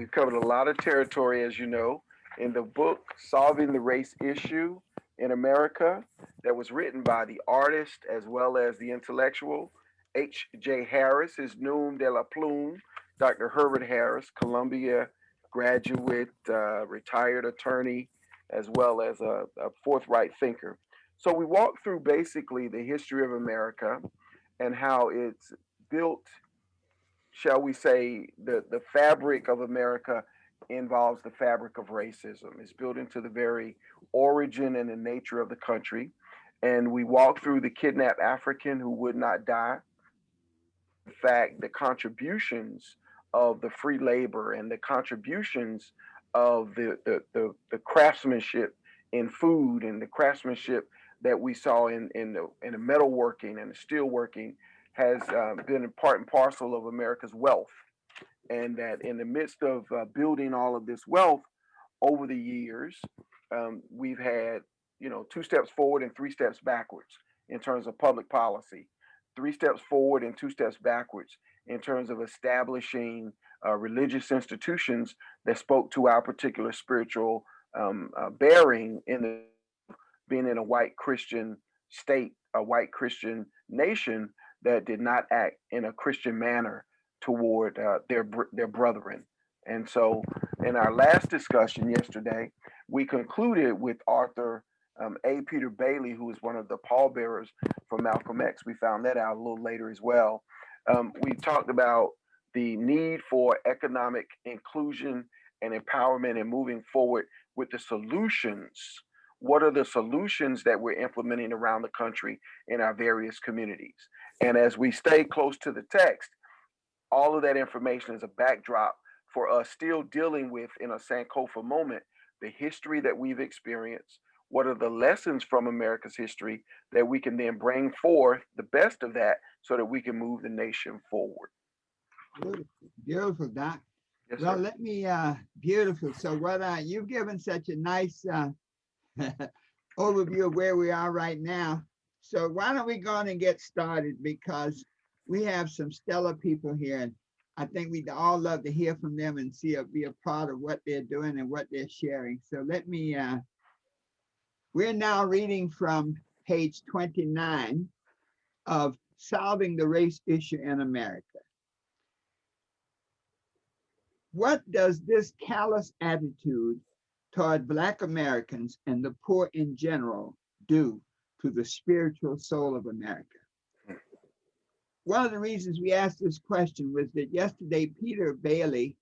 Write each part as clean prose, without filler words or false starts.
We've covered a lot of territory, as you know, in the book Solving the Race Issue in America, that was written by the artist as well as the intellectual H.J. Harris, his Noom de la Plume, Dr. Herbert Harris, Columbia graduate, retired attorney, as well as a forthright thinker. So we walked through basically the history of America and how it's built, shall we say, the fabric of America involves the fabric of racism. It's built into the very origin and the nature of the country. And we walk through the kidnapped African who would not die. In fact, the contributions of the free labor and the contributions of the craftsmanship in food and the craftsmanship that we saw in the metalworking and the steelworking has been a part and parcel of America's wealth. And that in the midst of building all of this wealth over the years, we've had, two steps forward and three steps backwards in terms of public policy, three steps forward and two steps backwards in terms of establishing religious institutions that spoke to our particular spiritual bearing in being in a white Christian state, a white Christian nation that did not act in a Christian manner toward their brethren. And so, in our last discussion yesterday, we concluded with Arthur A. Peter Bailey, who is one of the pallbearers for Malcolm X. We found that out a little later as well. We talked about the need for economic inclusion and empowerment and moving forward with the solutions. What are the solutions that we're implementing around the country in our various communities? And as we stay close to the text, all of that information is a backdrop for us still dealing with, in a Sankofa moment, the history that we've experienced. What are the lessons from America's history that we can then bring forth the best of that so that we can move the nation forward? Beautiful, beautiful, Doc. Yes, Well, sir. let me, beautiful. So what you've given such a nice overview of where we are right now. So why don't we go on and get started, because we have some stellar people here, and I think we'd all love to hear from them and be a part of what they're doing and what they're sharing. So let me, we're now reading from page 29 of Solving the Race Issue in America. What does this callous attitude toward Black Americans and the poor in general do to the spiritual soul of America? One of the reasons we asked this question was that yesterday Peter Bailey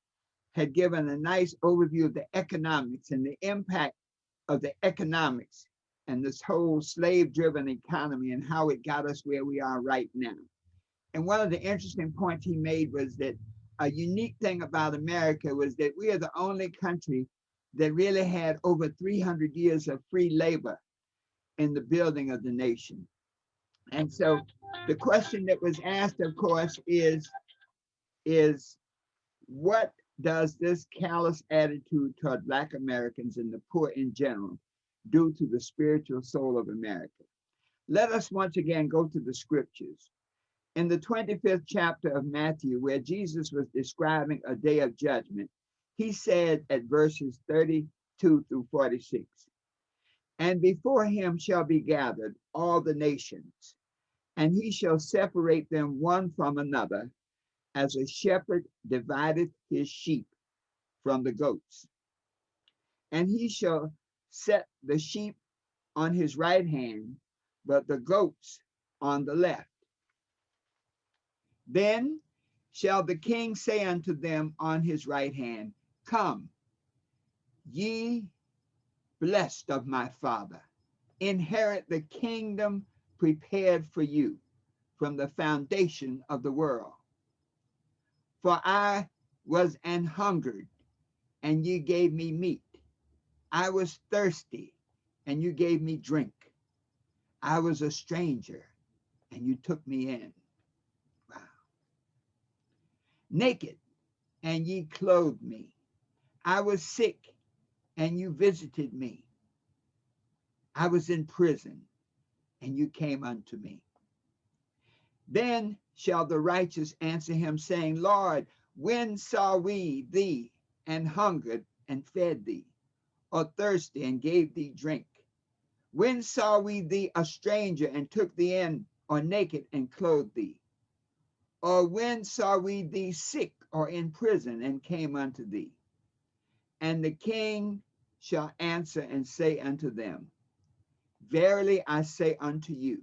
had given a nice overview of the economics and the impact of the economics and this whole slave-driven economy and how it got us where we are right now. And one of the interesting points he made was that a unique thing about America was that we are the only country that really had over 300 years of free labor in the building of the nation. And so the question that was asked, of course, is what does this callous attitude toward Black Americans and the poor in general do to the spiritual soul of America? Let us once again go to the scriptures. In the 25th chapter of Matthew, where Jesus was describing a day of judgment, he said at verses 32 through 46, "And before him shall be gathered all the nations, and he shall separate them one from another, as a shepherd divideth his sheep from the goats. And he shall set the sheep on his right hand, but the goats on the left. Then shall the king say unto them on his right hand, Come, ye blessed of my Father, inherit the kingdom prepared for you from the foundation of the world. For I was an hungered, and ye gave me meat. I was thirsty, and you gave me drink. I was a stranger, and you took me in. Wow. Naked, and ye clothed me. I was sick, and you visited me. I was in prison, and you came unto me. Then shall the righteous answer him, saying, Lord, when saw we thee and hungered and fed thee, or thirsty and gave thee drink? When saw we thee a stranger and took thee in, or naked and clothed thee? Or when saw we thee sick or in prison and came unto thee? And the king shall answer and say unto them, Verily I say unto you,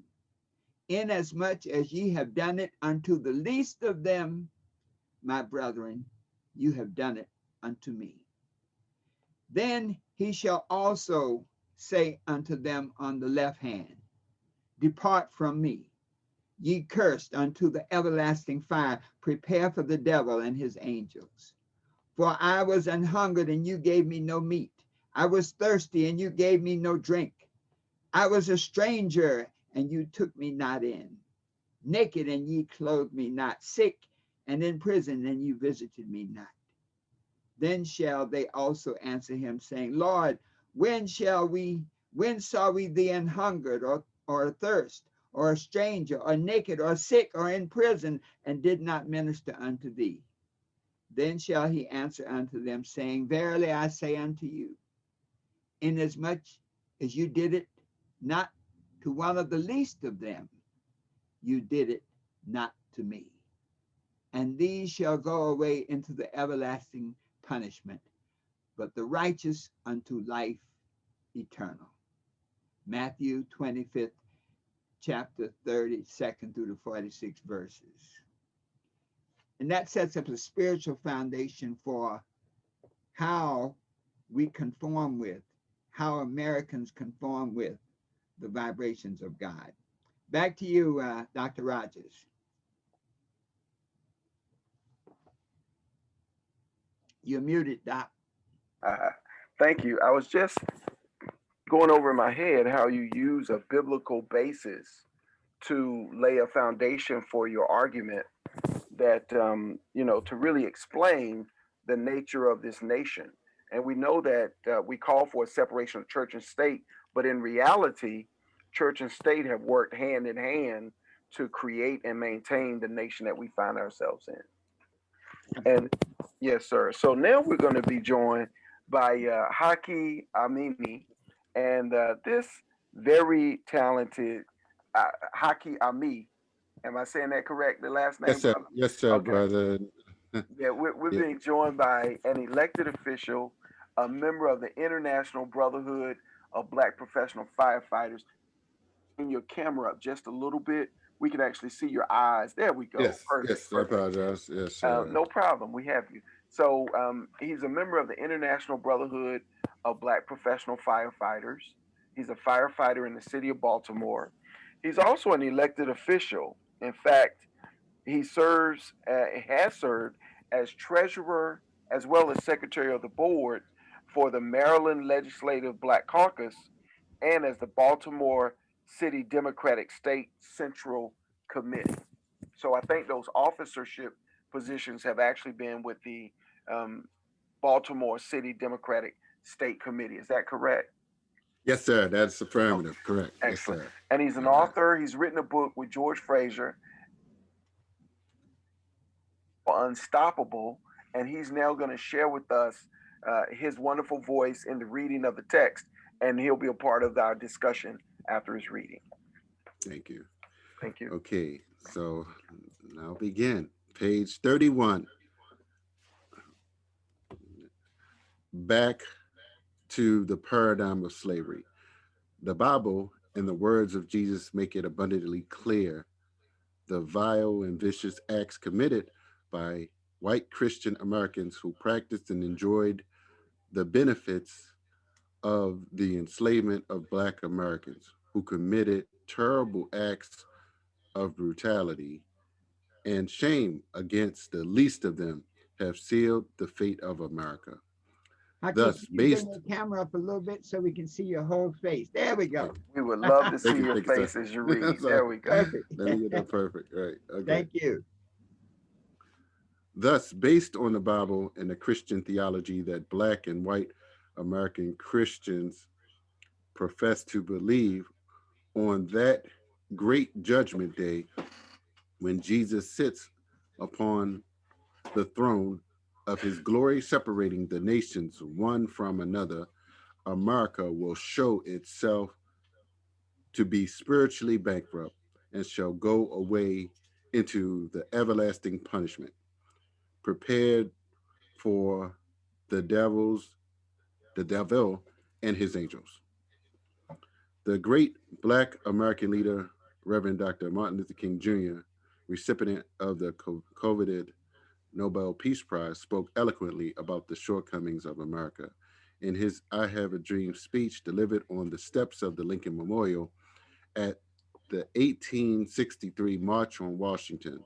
inasmuch as ye have done it unto the least of them, my brethren, you have done it unto me. Then he shall also say unto them on the left hand, Depart from me, ye cursed, unto the everlasting fire, prepare for the devil and his angels. For I was an hungered, and you gave me no meat. I was thirsty, and you gave me no drink. I was a stranger, and you took me not in. Naked, and ye clothed me not. Sick, and in prison, and you visited me not. Then shall they also answer him, saying, Lord, when saw we thee an hungered, or athirst, or a stranger, or naked, or sick, or in prison, and did not minister unto thee? Then shall he answer unto them, saying, Verily I say unto you, inasmuch as you did it not to one of the least of them, you did it not to me. And these shall go away into the everlasting punishment, but the righteous unto life eternal. Matthew 25th chapter, 32nd through the 46 verses. And that sets up a spiritual foundation for how we conform with, how Americans conform with the vibrations of God. Back to you, Dr. Rogers. You're muted, Doc. Thank you. I was just going over in my head how you use a biblical basis to lay a foundation for your argument that, to really explain the nature of this nation. And we know that we call for a separation of church and state, but in reality, church and state have worked hand in hand to create and maintain the nation that we find ourselves in. And yes, sir. So now we're going to be joined by Haki Amini and this very talented Haki Ami. Am I saying that correct? The last name, Yes, sir. brother? Yes, sir, Okay. brother. Yeah, we're Yeah. being joined by an elected official, a member of the International Brotherhood of Black Professional Firefighters. Bring your camera up just a little bit. We can actually see your eyes. There we go. Yes, Perfect, yes, I perfect. apologize. Yes, sir. No problem. We have you. So he's a member of the International Brotherhood of Black Professional Firefighters. He's a firefighter in the city of Baltimore. He's also an elected official. In fact, he has served as treasurer as well as secretary of the board for the Maryland Legislative Black Caucus and as the Baltimore City Democratic State Central Committee. So I think those officership positions have actually been with the um, Baltimore City Democratic State Committee. Is that correct? Yes, sir. That's Okay, affirmative. Correct. Yes, excellent. sir. And he's an All right. author. He's written a book with George Fraser, Unstoppable, and he's now going to share with us his wonderful voice in the reading of the text, and he'll be a part of our discussion after his reading. Thank you. Thank you. Okay, so now begin. Page 31. Back to the paradigm of slavery. The Bible and the words of Jesus make it abundantly clear the vile and vicious acts committed by white Christian Americans who practiced and enjoyed the benefits of the enslavement of Black Americans, who committed terrible acts of brutality and shame against the least of them, have sealed the fate of America. Haki, can Thus, you bring based, your camera up a little bit so we can see your whole face? There we go. We would love to see your thank you, sir. face as you read. Sorry. There we go. Perfect. Let me get that perfect. Right. Okay. Thank you. Thus, based on the Bible and the Christian theology that Black and white American Christians profess to believe, on that great judgment day, when Jesus sits upon the throne of his glory separating the nations one from another, America will show itself to be spiritually bankrupt and shall go away into the everlasting punishment, prepared for the the devil and his angels. The great Black American leader, Reverend Dr. Martin Luther King Jr., recipient of the coveted Nobel Peace Prize, spoke eloquently about the shortcomings of America. In his I Have a Dream speech delivered on the steps of the Lincoln Memorial at the 1863 March on Washington,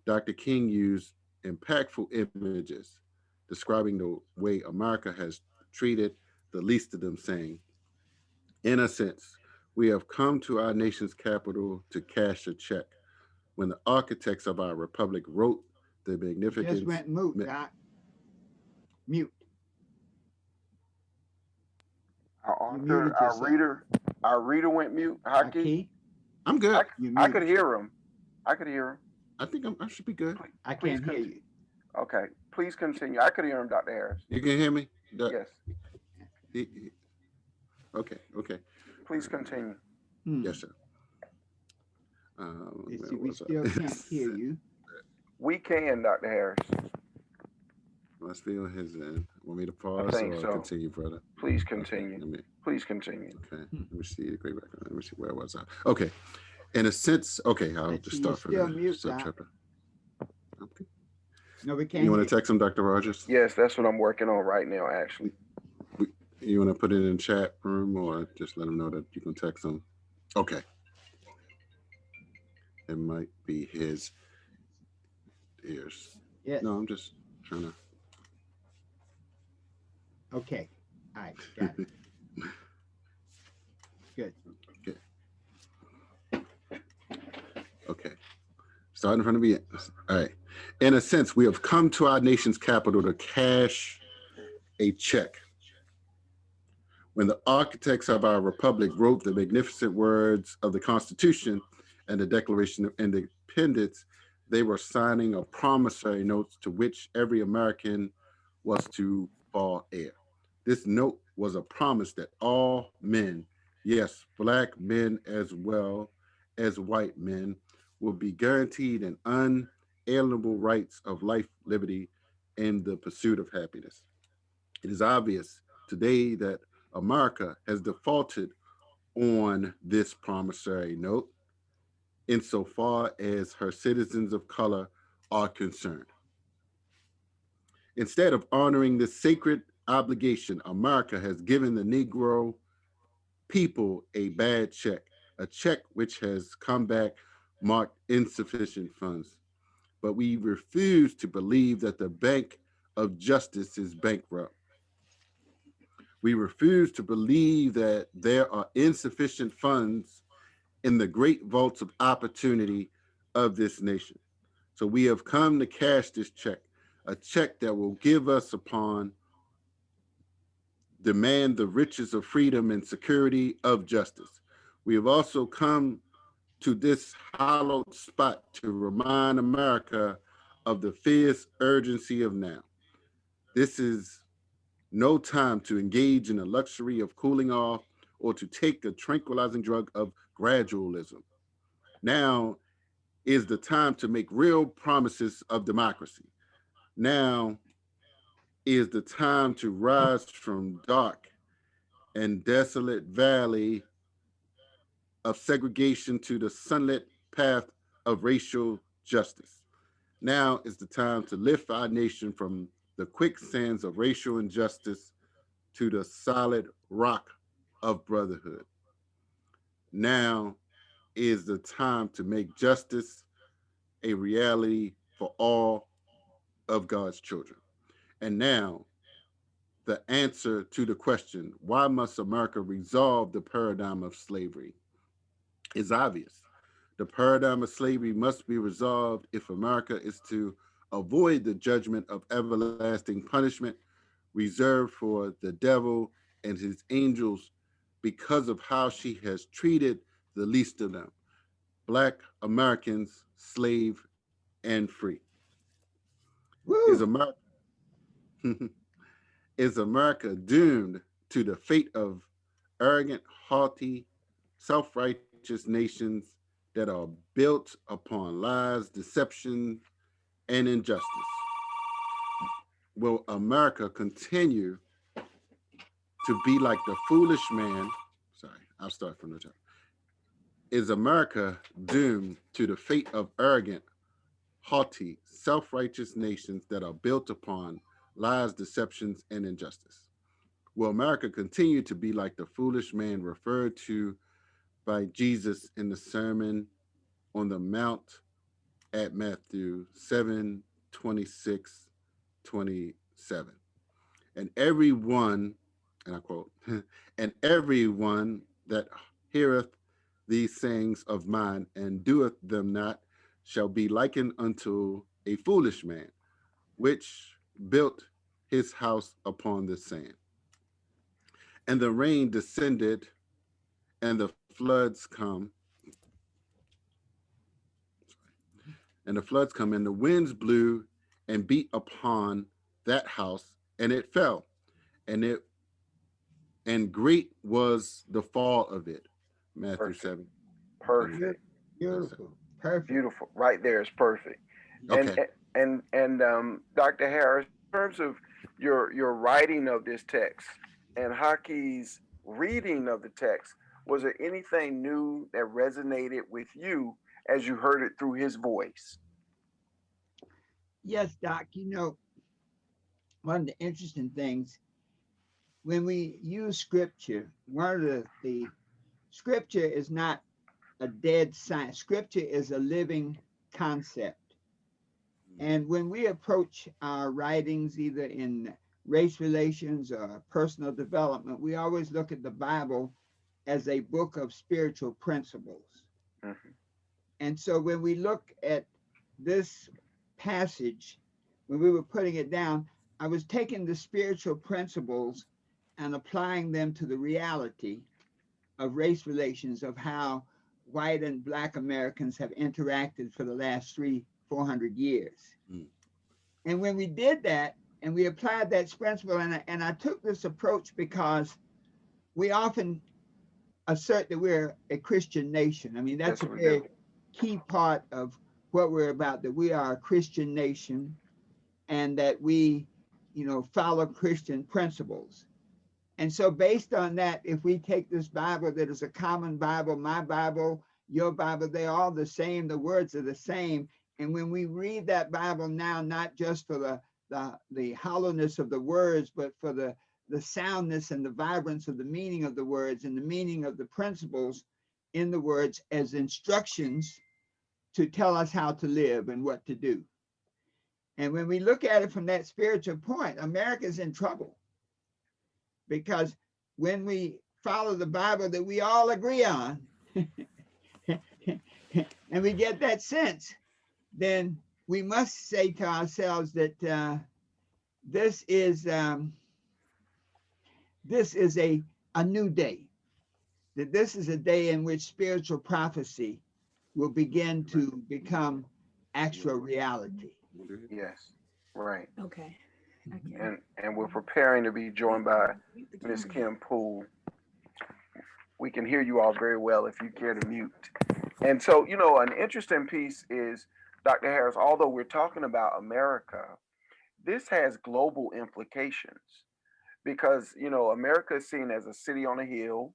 Dr. King used impactful images describing the way America has treated the least of them, saying, in a sense, we have come to our nation's capital to cash a check. When the architects of our republic wrote the magnificent. Just went mute, Doc. Mute. Our You author, muted yourself. our reader went mute. Haki, Key, I'm good. I could hear him. I could hear him. I think I should be good. I Please can't hear you. Okay, please continue. I could hear him, Dr. Harris. You can hear me? Yes, Okay. please continue. Yes, sir. You see, we still can't hear you. We can, Dr. Harris. Must be on his end. Want me to pause think or so. continue, brother? Please continue. Let me, Please continue. okay. Let me see the great background. Let me see where was I? Okay. In a sense, okay, I'll Let's just see, start you from still the mute, sub Doc. chapter. Okay. No, we can't You want hear to text him, Dr. Rogers? Yes, that's what I'm working on right now, actually. You want to put it in chat room or just let him know that you can text him? Okay. It might be his ears. Yes. No, I'm just trying to. Okay. All right. Got it. Good. Okay. Starting from the beginning. All right. In a sense, we have come to our nation's capital to cash a check. When the architects of our republic wrote the magnificent words of the Constitution and the Declaration of Independence, they were signing a promissory note to which every American was to fall heir. This note was a promise that all men, yes, Black men as well as white men, will be guaranteed an unalienable rights of life, liberty, and the pursuit of happiness. It is obvious today that America has defaulted on this promissory note insofar as her citizens of color are concerned. Instead of honoring this sacred obligation, America has given the Negro people a bad check, a check which has come back marked insufficient funds. But we refuse to believe that the Bank of Justice is bankrupt. We refuse to believe that there are insufficient funds in the great vaults of opportunity of this nation. So we have come to cash this check, a check that will give us upon demand the riches of freedom and security of justice. We have also come to this hallowed spot to remind America of the fierce urgency of now. This is no time to engage in the luxury of cooling off or to take the tranquilizing drug of gradualism. Now is the time to make real promises of democracy. Now is the time to rise from dark and desolate valley of segregation to the sunlit path of racial justice. Now is the time to lift our nation from the quicksands of racial injustice to the solid rock of brotherhood. Now is the time to make justice a reality for all of God's children. And now, the answer to the question, why must America resolve the paradigm of slavery, is obvious. The paradigm of slavery must be resolved if America is to avoid the judgment of everlasting punishment reserved for the devil and his angels because of how she has treated the least of them, Black Americans, slave and free. Is Woo! America, Is America doomed to the fate of arrogant, haughty, self righteous nations that are built upon lies, deception, and injustice? Will America continue to be like the foolish man? Sorry, I'll start from the top. Is America doomed to the fate of arrogant, haughty, self righteous nations that are built upon lies, deceptions, and injustice? Will America continue to be like the foolish man referred to by Jesus in the Sermon on the Mount at Matthew 7:26-27? And everyone, and I quote, and everyone that heareth these sayings of mine and doeth them not shall be likened unto a foolish man, which built his house upon the sand. And the rain descended, and the floods come, and the winds blew and beat upon that house, and it fell, and great was the fall of it. Matthew Perfect. 7. Perfect. Beautiful. Perfect. Beautiful. Right there is perfect. Okay. And Dr. Harris, in terms of your writing of this text and Haki's reading of the text, was there anything new that resonated with you as you heard it through his voice? Yes, Doc. One of the interesting things when we use scripture, one of the scripture is not a dead science. Scripture is a living concept. And when we approach our writings, either in race relations or personal development, we always look at the Bible as a book of spiritual principles. Mm-hmm. And so when we look at this passage, when we were putting it down, I was taking the spiritual principles and applying them to the reality of race relations, of how white and Black Americans have interacted for the last 300-400 years. Mm. And when we did that, and we applied that principle, and I took this approach because we often assert that we're a Christian nation. I mean, that's a very key part of what we're about, that we are a Christian nation and that we, follow Christian principles. And so based on that, if we take this Bible that is a common Bible, my Bible, your Bible, they're all the same, the words are the same. And when we read that Bible now, not just for the hollowness of the words, but for the soundness and the vibrance of the meaning of the words and the meaning of the principles in the words as instructions to tell us how to live and what to do. And when we look at it from that spiritual point, America's in trouble. Because when we follow the Bible that we all agree on, and we get that sense, then we must say to ourselves that this is a new day, that this is a day in which spiritual prophecy will begin to become actual reality. Yes, right. Okay. And we're preparing to be joined by Ms. Kim Poole. We can hear you all very well if you care to mute. And so, an interesting piece is, Dr. Harris, although we're talking about America, this has global implications because, America is seen as a city on a hill,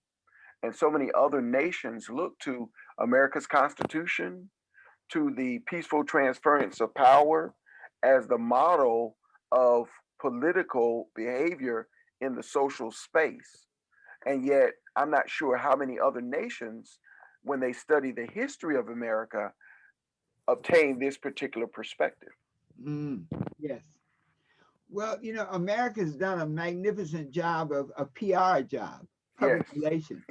and so many other nations look to America's Constitution, to the peaceful transference of power as the model of political behavior in the social space. And yet, I'm not sure how many other nations, when they study the history of America, obtain this particular perspective. Yes. Well, America's done a magnificent job of a PR job, public relations.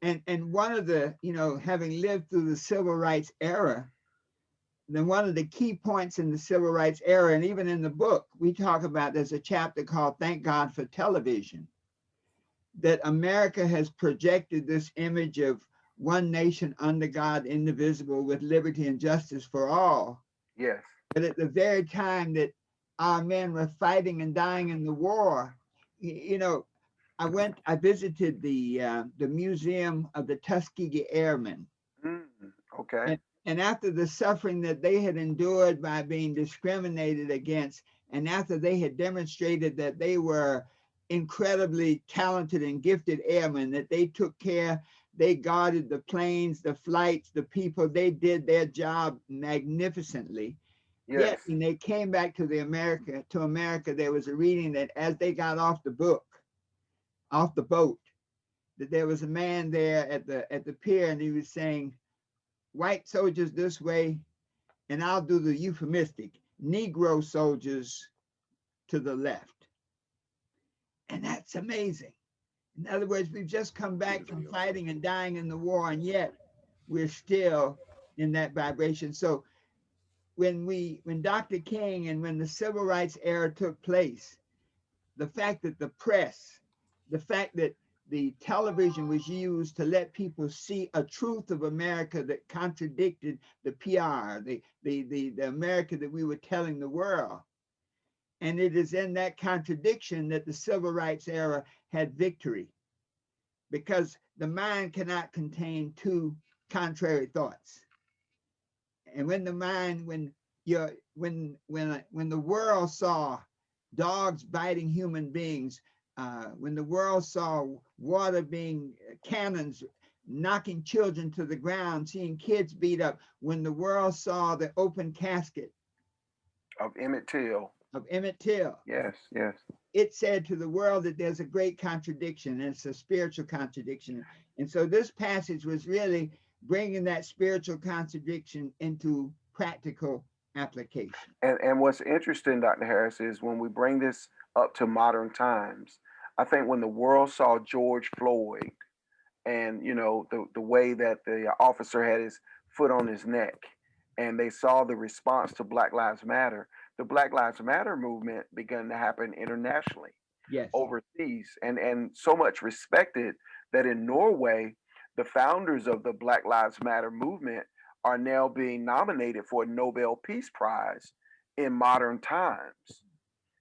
And one of the, having lived through the civil rights era, then one of the key points in the civil rights era, and even in the book, we talk about, there's a chapter called Thank God for Television, that America has projected this image of one nation under God, indivisible, with liberty and justice for all. Yes. But at the very time that our men were fighting and dying in the war. You know, I visited the Museum of the Tuskegee Airmen. Mm, okay. And after the suffering that they had endured by being discriminated against, and after they had demonstrated that they were incredibly talented and gifted airmen, that they took care, they guarded the planes, the flights, the people, they did their job magnificently. Yes. Yet when they came back to America, there was a reading that as they got off the boat, that there was a man there at the pier, and he was saying, white soldiers this way, and I'll do the euphemistic, Negro soldiers to the left. And that's amazing. In other words, we've just come back from fighting and dying in the war, and yet we're still in that vibration. So when Dr. King and when the civil rights era took place, the fact that the press, the fact that the television was used to let people see a truth of America that contradicted the PR, the America that we were telling the world. And it is in that contradiction that the civil rights era had victory, because the mind cannot contain two contrary thoughts. And when the mind, when the world saw dogs biting human beings, when the world saw water being cannons knocking children to the ground, seeing kids beat up, when the world saw the open casket Of Emmett Till. Yes, Yes. it said to the world that there's a great contradiction, and it's a spiritual contradiction. And so this passage was really bringing that spiritual contradiction into practical application. And what's interesting, Dr. Harris, is when we bring this up to modern times, I think when the world saw George Floyd and the way that the officer had his foot on his neck, and they saw the response to Black Lives Matter, the Black Lives Matter movement began to happen internationally, Yes. overseas, and so much respected that in Norway, the founders of the Black Lives Matter movement are now being nominated for a Nobel Peace Prize in modern times.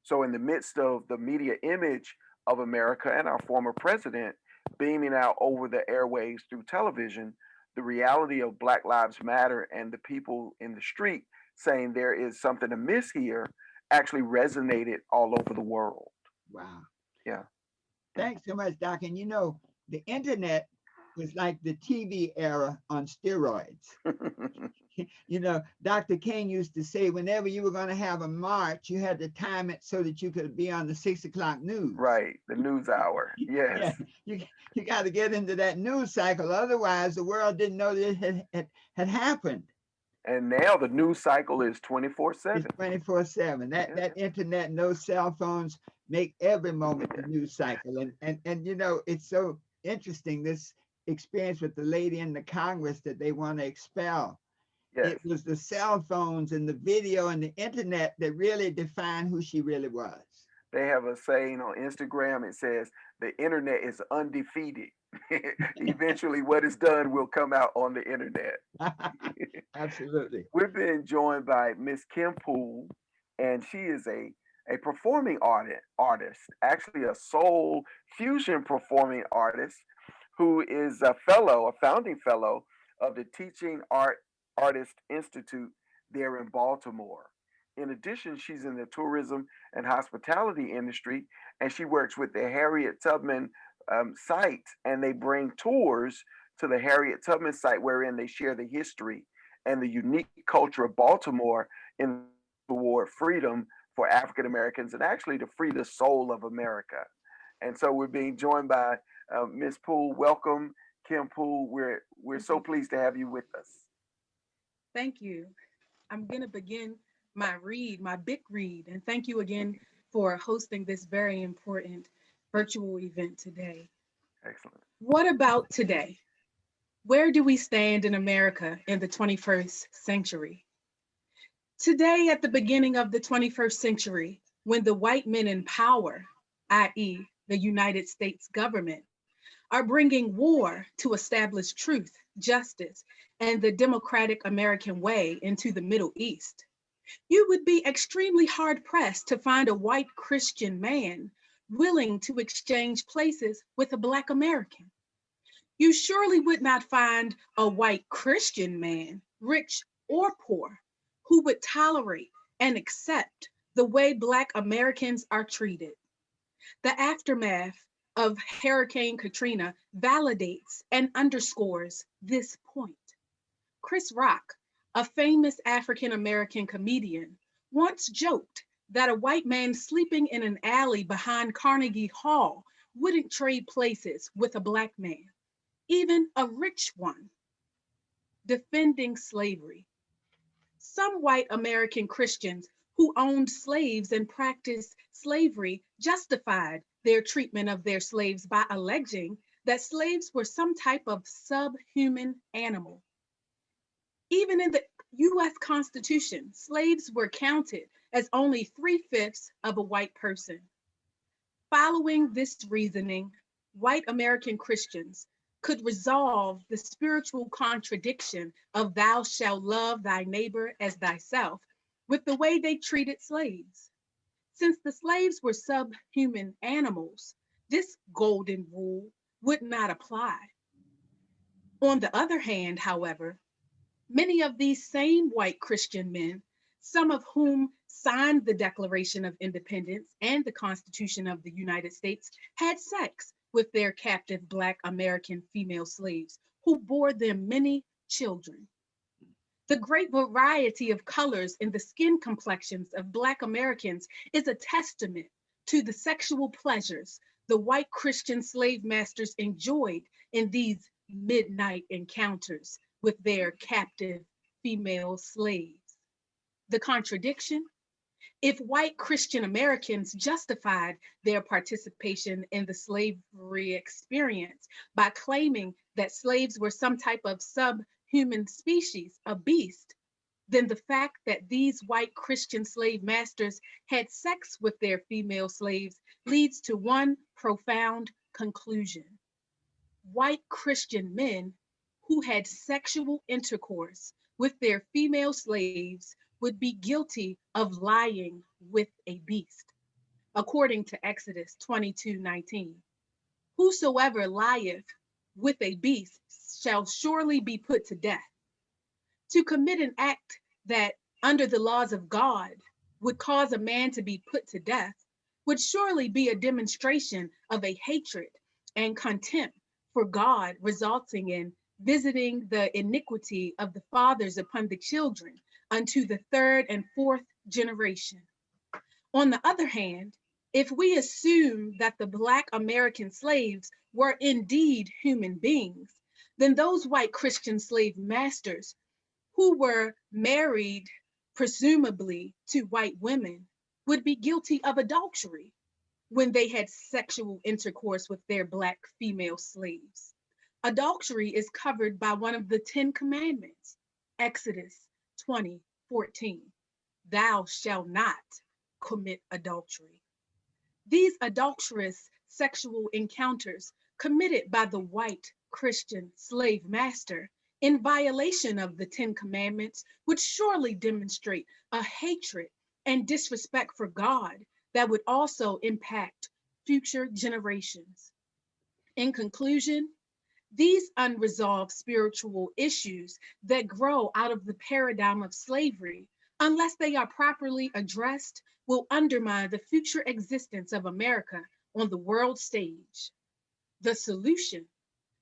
So, in the midst of the media image of America and our former president beaming out over the airwaves through television, the reality of Black Lives Matter and the people in the street saying there is something amiss here actually resonated all over the world. Wow. Yeah. Thanks so much, Doc. And the internet was like the TV era on steroids. Dr. King used to say whenever you were going to have a march, you had to time it so that you could be on the 6 o'clock news. Right, the news hour. Yes. Yeah, you got to get into that news cycle. Otherwise, the world didn't know that it had happened. And now the news cycle is 24/7. It's 24/7. That internet, no cell phones, make every moment a news cycle. And it's so interesting, this experience with the lady in the Congress that they want to expel. Yes. It was the cell phones and the video and the internet that really defined who she really was. They have a saying on Instagram. It says the internet is undefeated. Eventually what is done will come out on the internet. Absolutely. We've been joined by Miss Kim Poole, and she is a performing artist, actually a soul fusion performing artist, who is a founding fellow of the Teaching Artist Institute there in Baltimore. In addition, she's in the tourism and hospitality industry, and she works with the Harriet Tubman site, and they bring tours to the Harriet Tubman site wherein they share the history and the unique culture of Baltimore in the war of freedom for African Americans and actually to free the soul of America. And so we're being joined by Ms. Poole. Welcome, Kim Poole. We're so pleased to have you with us. Thank you. I'm going to begin my big read, and thank you again for hosting this very important virtual event today. Excellent. What about today? Where do we stand in America in the 21st century? Today, at the beginning of the 21st century, when the white men in power, i.e., the United States government, are bringing war to establish truth, justice, and the democratic American way into the Middle East, You would be extremely hard pressed to find a white Christian man willing to exchange places with a Black American. You surely would not find a white Christian man, rich or poor, who would tolerate and accept the way Black Americans are treated. The aftermath of Hurricane Katrina validates and underscores this point. Chris Rock, a famous African American comedian, once joked that a white man sleeping in an alley behind Carnegie Hall wouldn't trade places with a Black man, even a rich one. Defending slavery. Some white American Christians who owned slaves and practiced slavery justified their treatment of their slaves by alleging that slaves were some type of subhuman animal. Even in the US Constitution, slaves were counted as only 3/5 of a white person. Following this reasoning, white American Christians could resolve the spiritual contradiction of thou shalt love thy neighbor as thyself with the way they treated slaves. Since the slaves were subhuman animals, this golden rule would not apply. On the other hand, however, many of these same white Christian men, some of whom signed the Declaration of Independence and the Constitution of the United States, had sex with their captive Black American female slaves who bore them many children. The great variety of colors in the skin complexions of Black Americans is a testament to the sexual pleasures the white Christian slave masters enjoyed in these midnight encounters with their captive female slaves. The contradiction? If white Christian Americans justified their participation in the slavery experience by claiming that slaves were some type of subhuman species, a beast, then the fact that these white Christian slave masters had sex with their female slaves leads to one profound conclusion. White Christian men who had sexual intercourse with their female slaves would be guilty of lying with a beast, according to Exodus 22:19. Whosoever lieth with a beast shall surely be put to death. To commit an act that, under the laws of God, would cause a man to be put to death would surely be a demonstration of a hatred and contempt for God, resulting in visiting the iniquity of the fathers upon the children unto the third and fourth generation. On the other hand, if we assume that the Black American slaves were indeed human beings, then those white Christian slave masters who were married, presumably to white women, would be guilty of adultery when they had sexual intercourse with their Black female slaves. Adultery is covered by one of the 10 commandments, Exodus 20:14. Thou shalt not commit adultery. These adulterous sexual encounters committed by the white Christian slave master in violation of the 10 commandments would surely demonstrate a hatred and disrespect for God that would also impact future generations. In conclusion, these unresolved spiritual issues that grow out of the paradigm of slavery, unless they are properly addressed, will undermine the future existence of America on the world stage. The solution?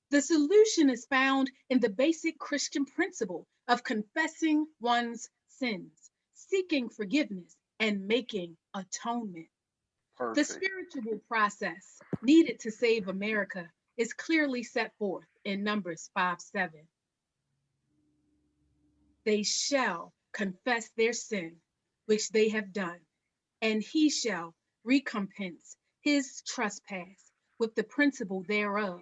The solution is found in the basic Christian principle of confessing one's sins, seeking forgiveness, and making atonement. The Perfect. spiritual process needed to save America is clearly set forth in Numbers 5:7. They shall confess their sin, which they have done, and he shall recompense his trespass with the principal thereof,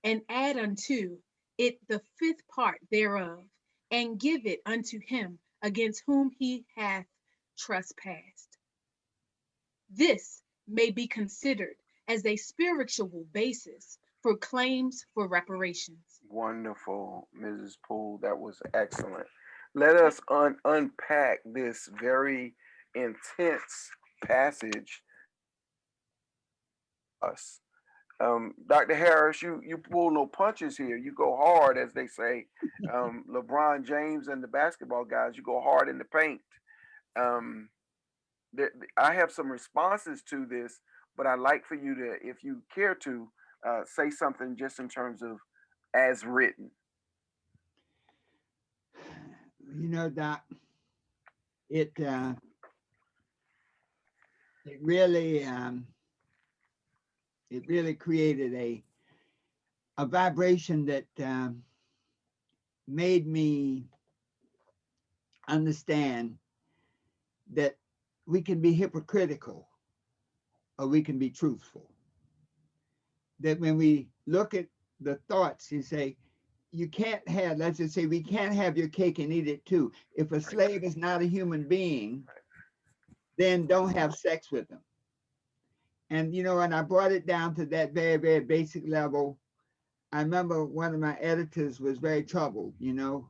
and add unto it the fifth part thereof, and give it unto him against whom he hath trespassed. This may be considered as a spiritual basis for claims for reparations. Wonderful, Mrs. Poole. That was excellent. Let us unpack this very intense passage. Us, Dr. Harris, you pull no punches here. You go hard, as they say. LeBron James and the basketball guys, you go hard in the paint. Um, I have some responses to this, but I'd like for you to, if you care to, say something just in terms of as written. You know, Doc, it it really it really created a vibration that made me understand that we can be hypocritical or we can be truthful. That when we look at the thoughts, you say, you can't have, let's just say, we can't have your cake and eat it too. If a slave is not a human being, then don't have sex with them. And, you know, and I brought it down to that very, very basic level. I remember one of my editors was very troubled, you know,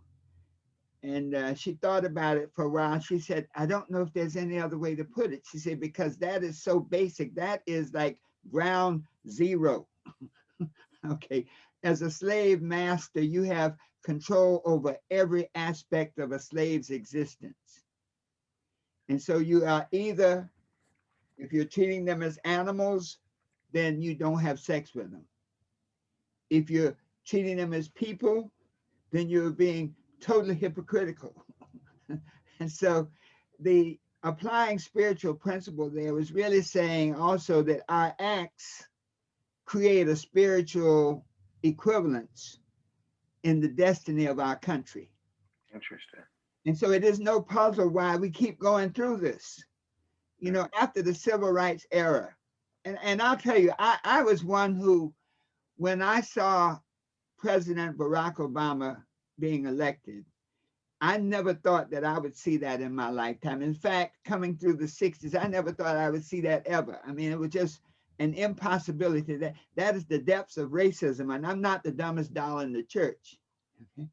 and she thought about it for a while. She said, I don't know if there's any other way to put it. She said, because that is so basic. That is like ground zero. Okay. As a slave master, you have control over every aspect of a slave's existence. And so you are either, if you're treating them as animals, then you don't have sex with them. If you're treating them as people, then you're being totally hypocritical. And so the applying spiritual principle there was really saying also that our acts create a spiritual equivalence in the destiny of our country. Interesting. And so it is no puzzle why we keep going through this. You know, after the civil rights era, and I'll tell you, I was one who, when I saw President Barack Obama being elected, I never thought that I would see that in my lifetime. In fact, coming through the 60s, I never thought I would see that ever. I mean, it was just an impossibility. That is the depths of racism. And I'm not the dumbest doll in the church. Okay?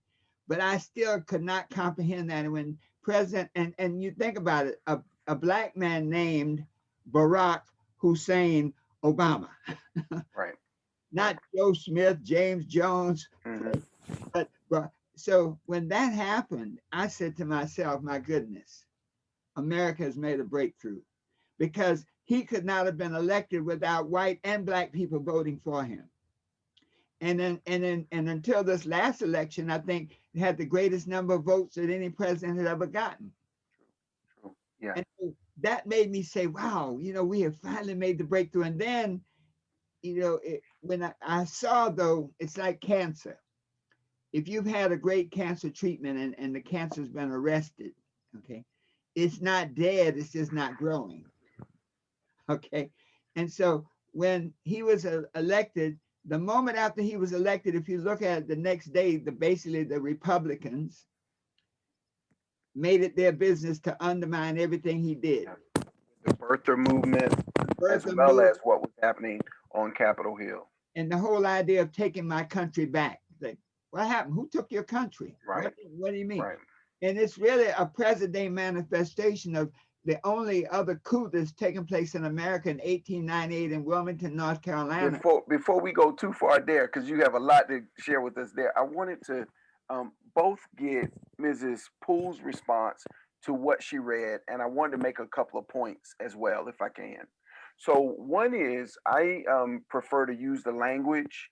But I still could not comprehend that. And when President, and you think about it, a black man named Barack Hussein Obama. Right. Not Joe Smith, James Jones, but so when that happened, I said to myself, my goodness, America has made a breakthrough, because he could not have been elected without white and black people voting for him. And until this last election, I think it had the greatest number of votes that any president had ever gotten. True. Yeah. And so that made me say, wow, you know, we have finally made the breakthrough. And then, you know, when I saw, though, it's like cancer. If you've had a great cancer treatment and the cancer's been arrested, okay, it's not dead, it's just not growing. Okay. And so when he was elected, the moment after he was elected, if you look at it the next day, basically the Republicans made it their business to undermine everything he did. The birther movement, as Birther well movement, as what was happening on Capitol Hill. and the whole idea of taking my country back. Like, what happened? Who took your country? Right. What do you mean? Right. And it's really a present day manifestation of the only other coup that's taken place in America in 1898 in Wilmington, North Carolina. Before we go too far there, because you have a lot to share with us there, I wanted to both get Mrs. Poole's response to what she read, and I wanted to make a couple of points as well, if I can. So one is I prefer to use the language,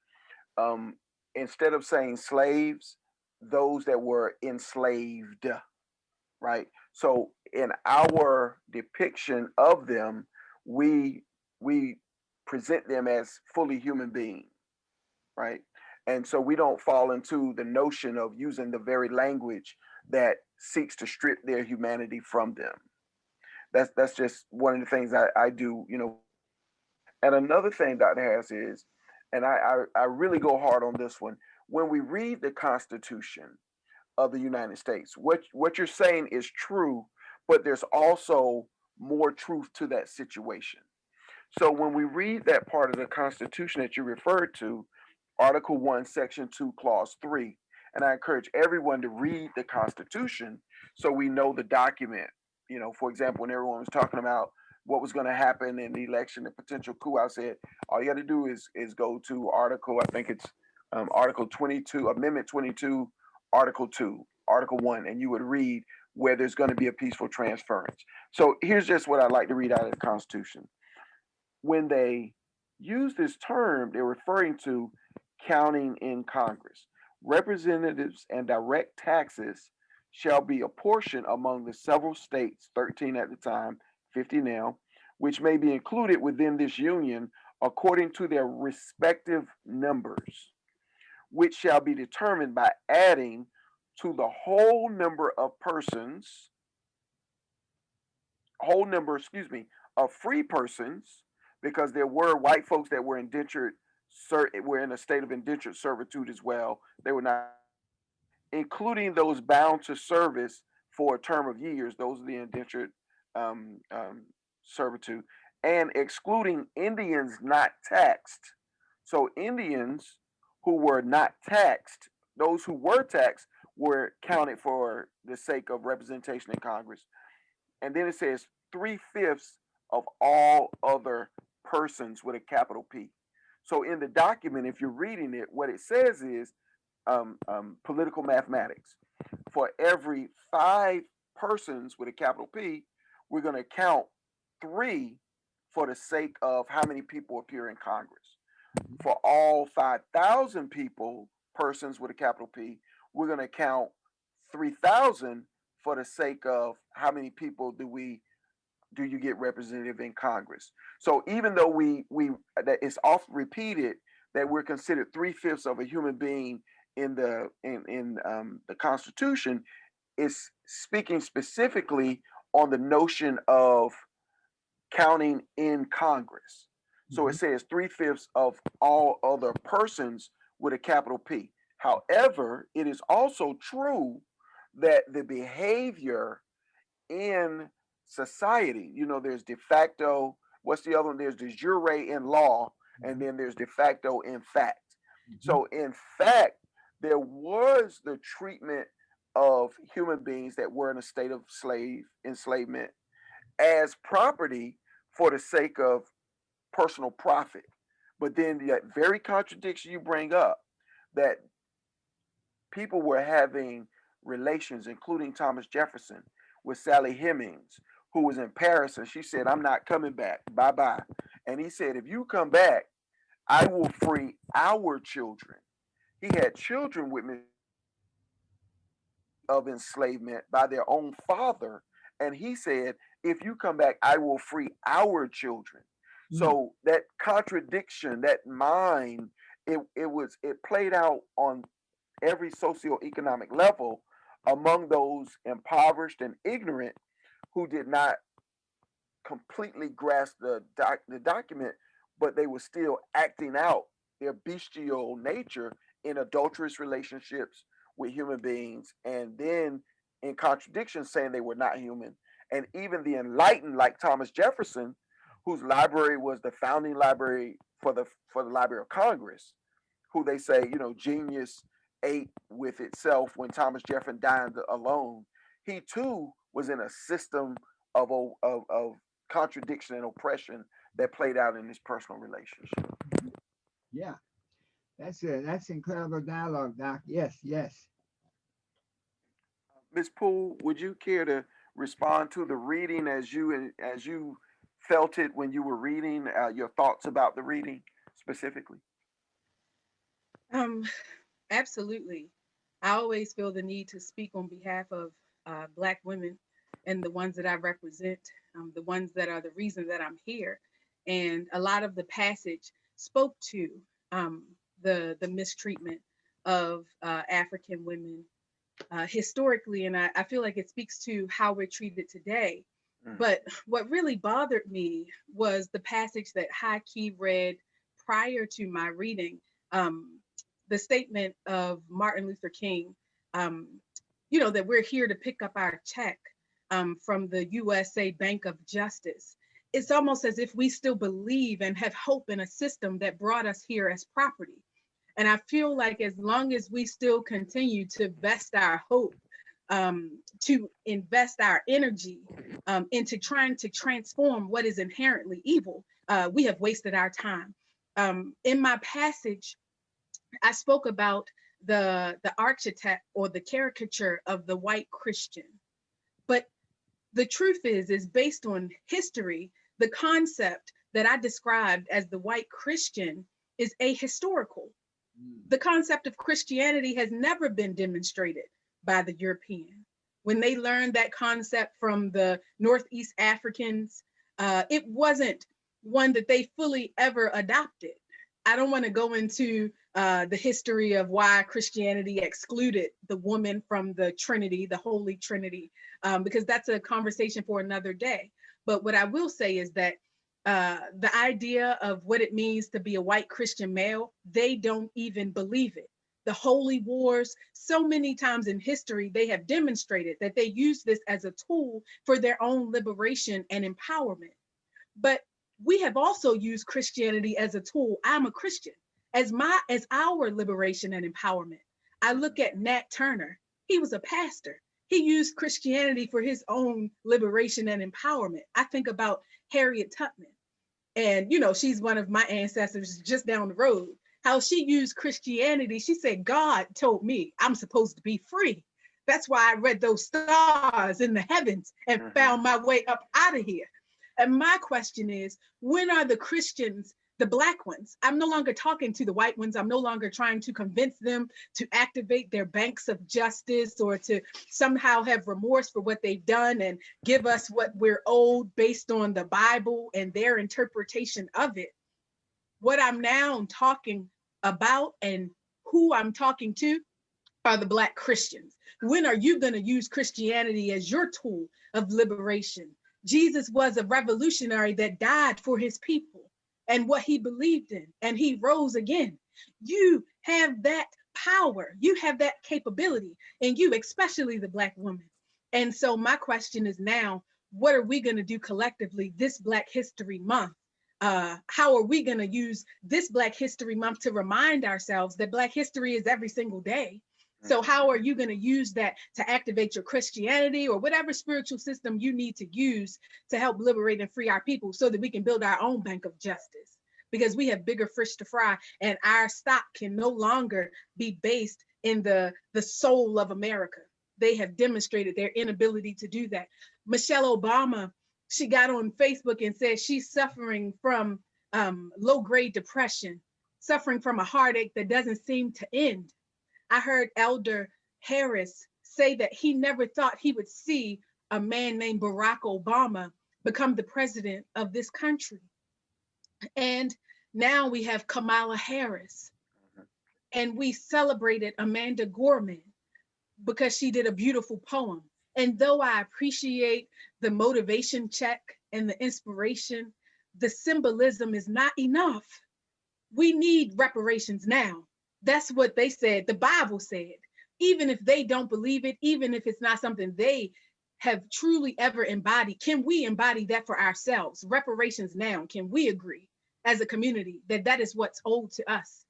instead of saying slaves, those that were enslaved, right? So in our depiction of them, we present them as fully human beings, right? And so we don't fall into the notion of using the very language that seeks to strip their humanity from them. That's just one of the things I do, you know. And another thing, Dr. Harris, is, and I really go hard on this one, when we read the Constitution of the United States, what you're saying is true, but there's also more truth to that situation. So when we read that part of the Constitution that you referred to, Article 1, Section 2, Clause 3, And I encourage everyone to read the Constitution so we know the document. You know, for example, when everyone was talking about what was going to happen in the election, the potential coup, I said all you got to do is go to Article, I think it's Article 22, Amendment 22, Article 2, Article 1, and you would read where there's going to be a peaceful transference. So here's just what I'd like to read out of the Constitution. When they use this term, they're referring to counting in Congress. Representatives and direct taxes shall be apportioned among the several states, 13 at the time, 50 now, which may be included within this union according to their respective numbers, which shall be determined by adding to the whole number of persons, whole number, excuse me, of free persons, because there were white folks that were indentured, were in a state of indentured servitude as well. They were not, including those bound to service for a term of years. Those are the indentured um, um, servitude, and excluding Indians not taxed. So Indians who were not taxed, those who were taxed were counted for the sake of representation in Congress. And then it says 3/5 of all other persons with a capital P. So in the document, if you're reading it, what it says is political mathematics. For every 5 persons with a capital P, we're going to count 3 for the sake of how many people appear in Congress. For all 5,000 persons with a capital P, we're going to count 3,000 for the sake of how many people do you get representative in Congress. So even though we that it's often repeated that we're considered 3/5 of a human being in the Constitution, it's speaking specifically on the notion of counting in Congress. So it says 3/5 of all other persons with a capital P. However, it is also true that the behavior in society, you know, there's de facto, what's the other one? There's de jure in law, and then there's de facto in fact. So in fact, there was the treatment of human beings that were in a state of enslavement as property for the sake of personal profit. But then that very contradiction you bring up, that people were having relations, including Thomas Jefferson, with Sally Hemings, who was in Paris, and she said, I'm not coming back. Bye bye. And he said, if you come back, I will free our children. He had children with me of enslavement by their own father. And he said, if you come back, I will free our children. So that contradiction, that mind, it played out on every socioeconomic level among those impoverished and ignorant who did not completely grasp the document, but they were still acting out their bestial nature in adulterous relationships with human beings, and then in contradiction saying they were not human. And even the enlightened, like Thomas Jefferson, whose library was the founding library for the Library of Congress, who they say, you know, genius ate with itself when Thomas Jefferson died alone. He too was in a system of contradiction and oppression that played out in his personal relationship. Yeah, that's incredible dialogue, Doc. Yes, yes. Ms. Poole, would you care to respond to the reading as you felt it when you were reading? Your thoughts about the reading specifically? Um, Absolutely. I always feel the need to speak on behalf of Black women and the ones that I represent, the ones that are the reason that I'm here. And a lot of the passage spoke to the mistreatment of African women historically, and I feel like it speaks to how we're treated today. But what really bothered me was the passage that Haki read prior to my reading. The statement of Martin Luther King, you know, that we're here to pick up our check from the USA Bank of Justice. It's almost as if we still believe and have hope in a system that brought us here as property. And I feel like as long as we still continue to vest our hope, to invest our energy into trying to transform what is inherently evil, we have wasted our time. In my passage, I spoke about the archetype or the caricature of the white Christian. But the truth is based on history, the concept that I described as the white Christian is ahistorical. The concept of Christianity has never been demonstrated by the European. When they learned that concept from the Northeast Africans, it wasn't one that they fully ever adopted. I don't want to go into the history of why Christianity excluded the woman from the Trinity, the Holy Trinity, because that's a conversation for another day. But what I will say is that the idea of what it means to be a white Christian male, they don't even believe it. The holy wars, so many times in history, they have demonstrated that they use this as a tool for their own liberation and empowerment. But we have also used Christianity as a tool. I'm a Christian as our liberation and empowerment. I look at Nat Turner. He was a pastor. He used Christianity for his own liberation and empowerment. I think about Harriet Tubman. And, you know, she's one of my ancestors just down the road. How she used Christianity. She said, God told me I'm supposed to be free. That's why I read those stars in the heavens and found my way up out of here. And my question is, when are the Christians, the Black ones? I'm no longer talking to the white ones. I'm no longer trying to convince them to activate their banks of justice or to somehow have remorse for what they've done and give us what we're owed based on the Bible and their interpretation of it. What I'm now talking about and who I'm talking to are the Black Christians. When are you going to use Christianity as your tool of liberation? Jesus was a revolutionary that died for his people and what he believed in, and he rose again. You have that power, you have that capability, and you, especially the Black woman. And so my question is now, what are we going to do collectively this Black History Month? How are we going to use this Black History Month to remind ourselves that Black history is every single day? So how are you going to use that to activate your Christianity or whatever spiritual system you need to use to help liberate and free our people so that we can build our own bank of justice? Because we have bigger fish to fry, and our stock can no longer be based in the soul of America. They have demonstrated their inability to do that. Michelle Obama, she got on Facebook and said she's suffering from low-grade depression, suffering from a heartache that doesn't seem to end. I heard Elder Harris say that he never thought he would see a man named Barack Obama become the president of this country. And now we have Kamala Harris. And we celebrated Amanda Gorman because she did a beautiful poem. And though I appreciate the motivation check and the inspiration, the symbolism is not enough. We need reparations now. That's what they said. The Bible said, even if they don't believe it, even if it's not something they have truly ever embodied, can we embody that for ourselves? Reparations now. Can we agree as a community that that is what's owed to us?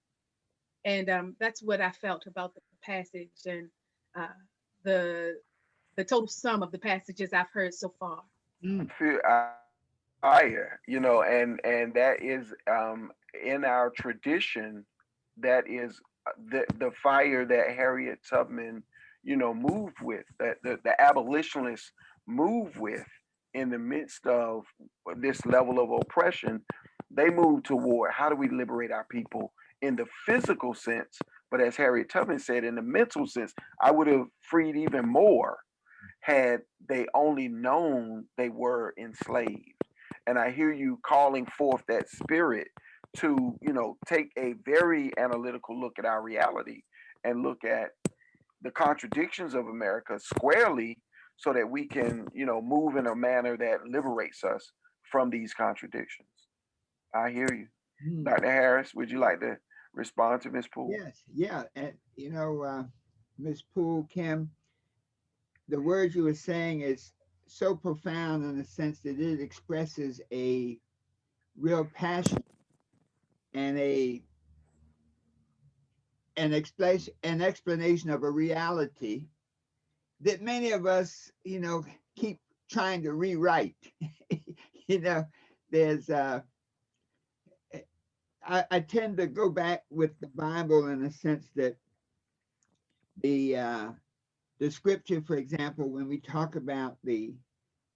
And that's what I felt about the passage and the total sum of the passages I've heard so far. Fire, you know, and that is in our tradition. That is the fire that Harriet Tubman, you know, moved with, that the abolitionists move with in the midst of this level of oppression. They moved toward how do we liberate our people in the physical sense, but as Harriet Tubman said, in the mental sense, I would have freed even more had they only known they were enslaved. And I hear you calling forth that spirit to, you know, take a very analytical look at our reality and look at the contradictions of America squarely so that we can, you know, move in a manner that liberates us from these contradictions. I hear you. Dr. Harris, would you like to respond to Ms. Poole? Yes, yeah. And you know, Ms. Poole, Kim, the words you were saying is so profound in the sense that it expresses a real passion and a an explanation of a reality that many of us, keep trying to rewrite. you know, there's I tend to go back with the Bible in the sense that the uh, the scripture, for example, when we talk about the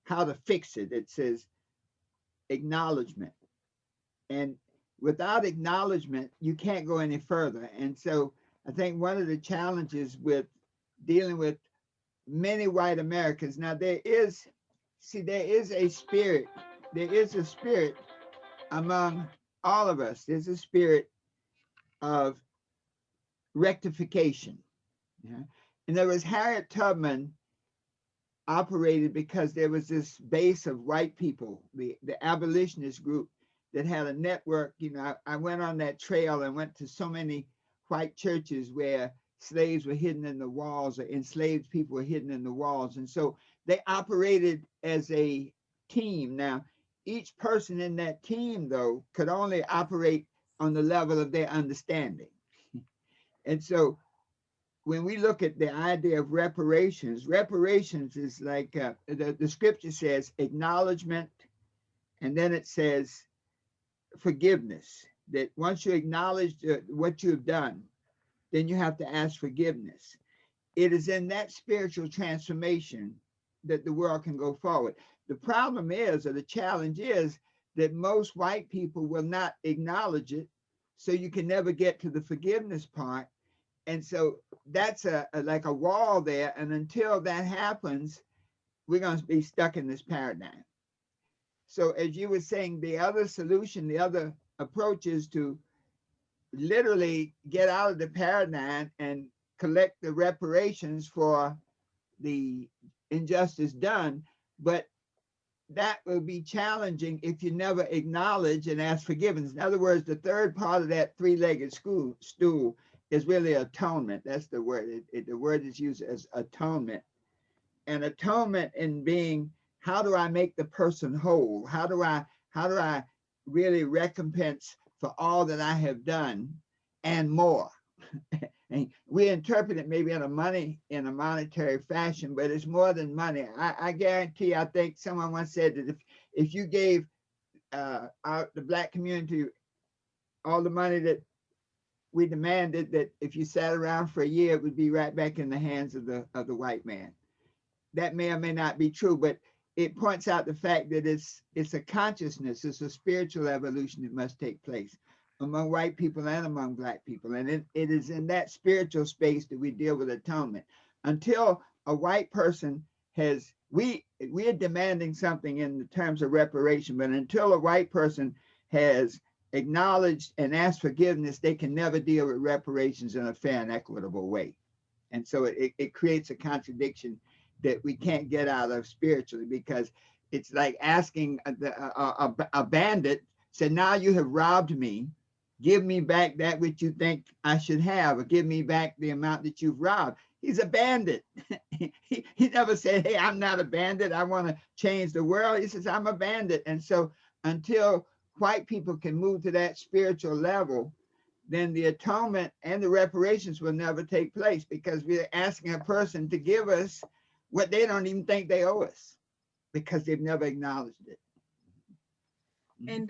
how to fix it, it says acknowledgement, and without acknowledgement, you can't go any further. And so, I think one of the challenges with dealing with many white Americans now, there is a spirit, there is a spirit among all of us. There's a spirit of rectification. Yeah. In other words, Harriet Tubman operated because there was this base of white people, the abolitionist group that had a network. I went on that trail and went to so many white churches where slaves were hidden in the walls or enslaved people were hidden in the walls. And so they operated as a team. Now, each person in that team, though, could only operate on the level of their understanding. And so when we look at the idea of reparations, reparations is like the scripture says acknowledgement, and then it says forgiveness. That once you acknowledge what you have done, then you have to ask forgiveness. It is in that spiritual transformation that the world can go forward. The problem is, or the challenge is, that most white people will not acknowledge it, so you can never get to the forgiveness part. And so that's like a wall there. And until that happens, we're going to be stuck in this paradigm. So as you were saying, the other solution, the other approach is to literally get out of the paradigm and collect the reparations for the injustice done. But that will be challenging if you never acknowledge and ask forgiveness. In other words, the third part of that three-legged stool is really atonement. That's the word. The word is used as atonement. And atonement in being, how do I make the person whole? How do I really recompense for all that I have done and more? And we interpret it maybe in a monetary fashion, but it's more than money. I guarantee, I think someone once said that if you gave the Black community all the money that we demanded, that if you sat around for a year, it would be right back in the hands of the white man. That may or may not be true, but it points out the fact that it's a consciousness, it's a spiritual evolution that must take place among white people and among Black people. And it is in that spiritual space that we deal with atonement. Until a white person we are demanding something in the terms of reparation, but until a white person has acknowledged and asked forgiveness, they can never deal with reparations in a fair and equitable way. And so it creates a contradiction that we can't get out of spiritually, because it's like asking a bandit, say, now you have robbed me, give me back that which you think I should have, or give me back the amount that you've robbed. He's a bandit. he never said, hey, I'm not a bandit, I want to change the world. He says, I'm a bandit. And so until white people can move to that spiritual level, then the atonement and the reparations will never take place, because we're asking a person to give us what they don't even think they owe us, because they've never acknowledged it. And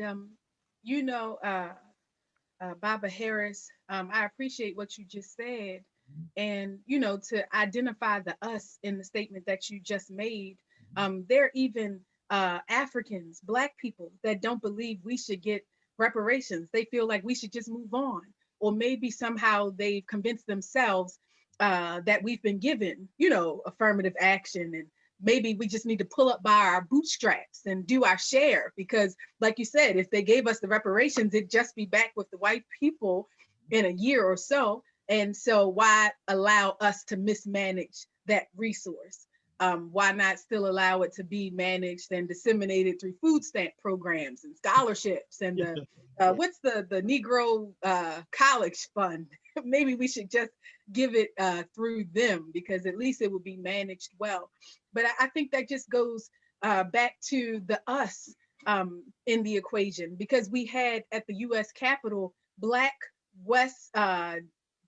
Baba Harris, I appreciate what you just said. And, to identify the us in the statement that you just made, there are even Africans, Black people, that don't believe we should get reparations. They feel like we should just move on. Or maybe somehow they've convinced themselves that we've been given, affirmative action, and maybe we just need to pull up by our bootstraps and do our share, because like you said, if they gave us the reparations, it'd just be back with the white people in a year or so. And so why allow us to mismanage that resource? Why not still allow it to be managed and disseminated through food stamp programs and scholarships and what's the Negro College Fund? Maybe we should just give it through them, because at least it will be managed well. But I think that just goes back to the us in the equation, because we had at the U.S. Capitol Black West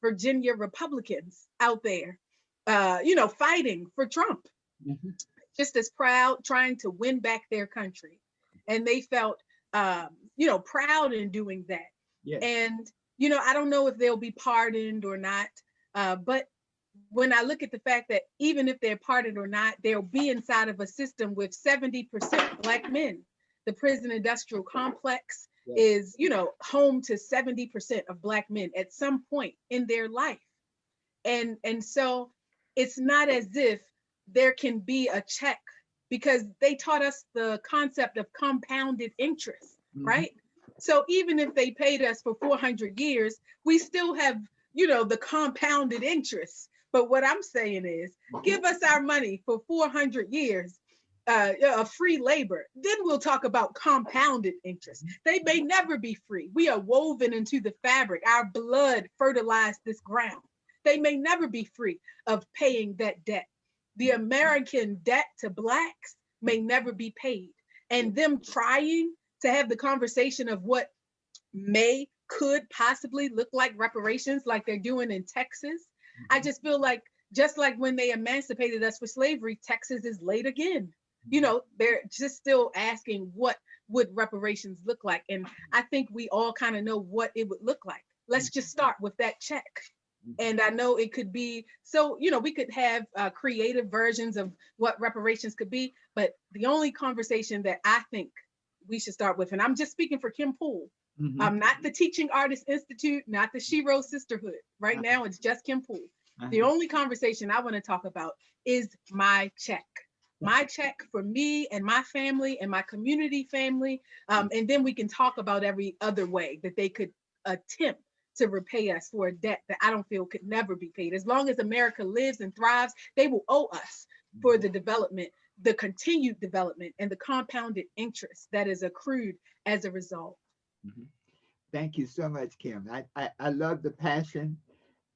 Virginia Republicans out there, fighting for Trump, Mhm. just as proud, trying to win back their country. And they felt, proud in doing that. Yes. And, I don't know if they'll be pardoned or not. But when I look at the fact that even if they're pardoned or not, they'll be inside of a system with 70% Black men. The prison industrial complex Yes. is, home to 70% of Black men at some point in their life. And so it's not as if there can be a check, because they taught us the concept of compounded interest, Mhm. right? So even if they paid us for 400 years, we still have, the compounded interest. But what I'm saying is, give us our money for 400 years of free labor. Then we'll talk about compounded interest. They may never be free. We are woven into the fabric. Our blood fertilized this ground. They may never be free of paying that debt. The American debt to Blacks may never be paid. And them trying to have the conversation of what could possibly look like reparations, like they're doing in Texas. I just feel like, just like when they emancipated us for slavery, Texas is late again. They're just still asking what would reparations look like. And I think we all kind of know what it would look like. Let's just start with that check. And I know it could be, so, we could have creative versions of what reparations could be. But the only conversation that I think we should start with, and I'm just speaking for Kim Poole, Mhm. not the Teaching Artists Institute, not the Shiro Sisterhood. Right now, it's just Kim Poole. The Uh-huh. only conversation I want to talk about is my check. My check for me and my family and my community family. And then we can talk about every other way that they could attempt to repay us for a debt that I don't feel could never be paid. As long as America lives and thrives, they will owe us for the development, the continued development, and the compounded interest that is accrued as a result. Mhm. Thank you so much, Kim. I love the passion.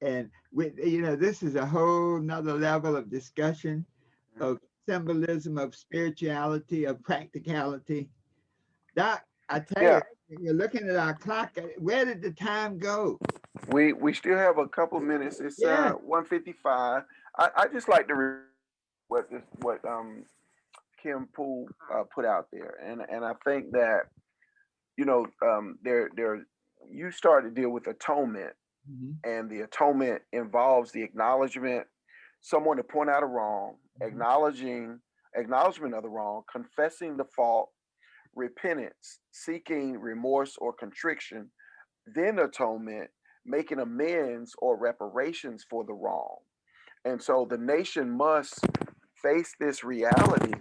And this is a whole nother level of discussion of symbolism, of spirituality, of practicality. Doc, I tell Yeah, you, you're looking at our clock. Where did the time go? we still have a couple minutes. It's Yeah. 1:55. I just like to what Kim Poole put out there, and I think that there you start to deal with atonement, Mhm. and the atonement involves the acknowledgement, someone to point out a wrong, Mhm. acknowledgement of the wrong, confessing the fault, repentance, seeking remorse or contrition, then atonement, making amends or reparations for the wrong. And so the nation must face this reality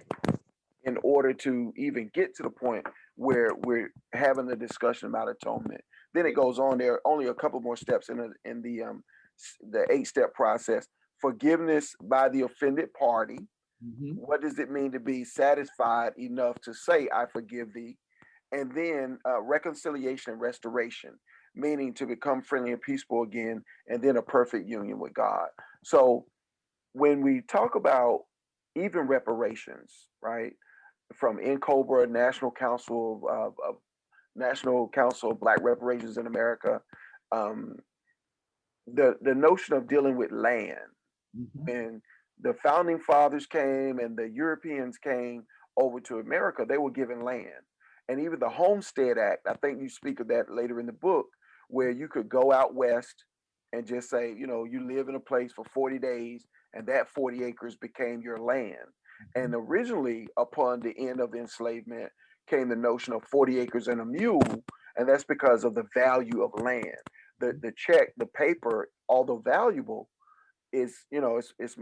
in order to even get to the point where we're having a discussion about atonement. Then it goes on. There are only a couple more steps in the 8-step process. Forgiveness by the offended party. Mhm. What does it mean to be satisfied enough to say, I forgive thee? And then reconciliation and restoration, meaning to become friendly and peaceful again, and then a perfect union with God. So when we talk about even reparations, right, from NCOBRA, National Council of Black Reparations in America, um, the notion of dealing with land, Mhm. when the founding fathers came and the Europeans came over to America, they were given land. And even the Homestead Act, I think you speak of that later in the book, where you could go out west and just say, you live in a place for 40 days and that 40 acres became your land. And originally, upon the end of enslavement, came the notion of 40 acres and a mule, and that's because of the value of land. The check, the paper, although valuable, is it's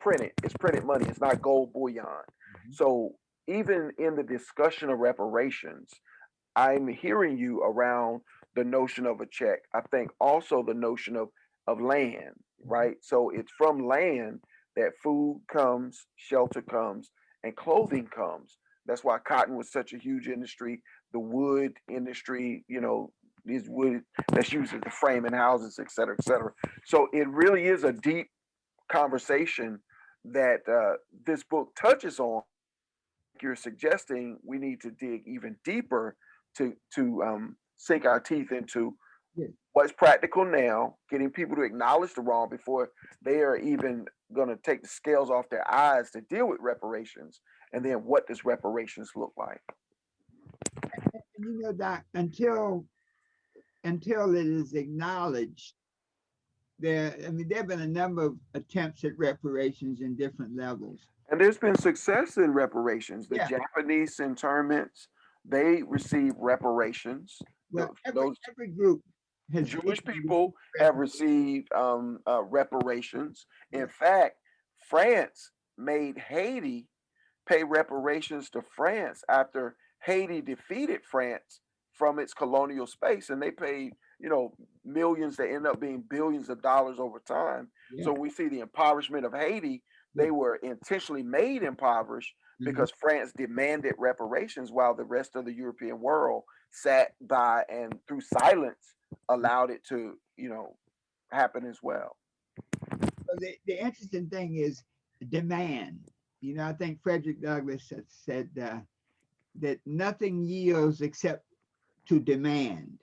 printed money. It's not gold bullion. So even in the discussion of reparations, I'm hearing you around the notion of a check. I think also the notion of land, right? So it's from land that food comes, shelter comes, and clothing comes. That's why cotton was such a huge industry. The wood industry, these wood that's used to frame in houses, et cetera, et cetera. So it really is a deep conversation that this book touches on. You're suggesting we need to dig even deeper to sink our teeth into Yes. what's practical now, getting people to acknowledge the wrong before they are even going to take the scales off their eyes to deal with reparations. And then what does reparations look like? And you know, Doc, until it is acknowledged, I mean, there have been a number of attempts at reparations in different levels. And there's been success in reparations. The Yeah. Japanese internments, they receive reparations. Well, Those every group has Jewish recently people have received reparations. Yeah. In fact, France made Haiti pay reparations to France after Haiti defeated France from its colonial space, and they paid, millions that end up being billions of dollars over time. Yeah. So we see the impoverishment of Haiti. They Yeah. were intentionally made impoverished because France demanded reparations while the rest of the European world sat by and through silence allowed it to, happen as well. So the interesting thing is demand. You know, I think Frederick Douglass said that nothing yields except to demand.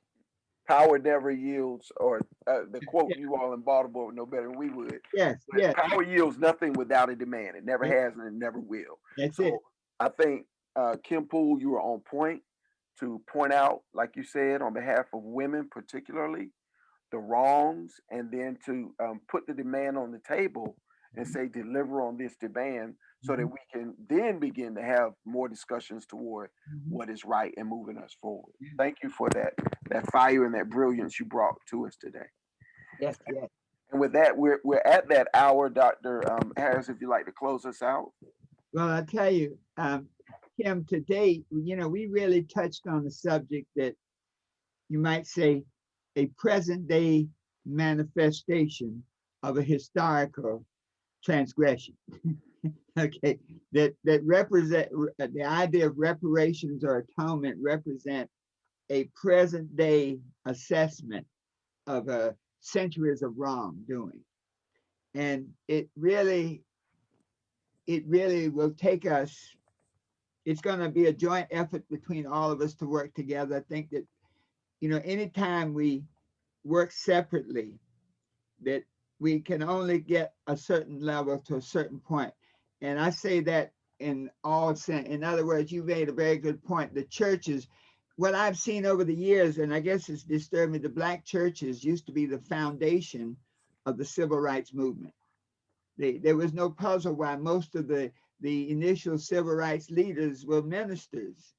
Power never yields, or the quote Yeah. you all in Baltimore would know better than we would. Yes, But yes, power yields nothing without a demand. It never Yeah. has and it never will. that's it. So I think Kim Poole, you were on point to point out, like you said, on behalf of women particularly, the wrongs, and then to put the demand on the table and say deliver on this demand, so that we can then begin to have more discussions toward Mhm. what is right and moving us forward. Thank you for that fire and that brilliance you brought to us today. Yes, yes. And with that, we're at that hour, Dr. Harris, if you'd like to close us out. Well, I tell you, Kim, today, we really touched on the subject that you might say a present day manifestation of a historical transgression. Okay, that represent the idea of reparations or atonement represent a present day assessment of centuries of wrongdoing, and it really will take us. It's going to be a joint effort between all of us to work together. I think that anytime we work separately, that we can only get a certain level to a certain point. And I say that in all sense. In other words, you made a very good point. The churches, what I've seen over the years, and I guess it's disturbed me, the Black churches used to be the foundation of the civil rights movement. There was no puzzle why most of the initial civil rights leaders were ministers,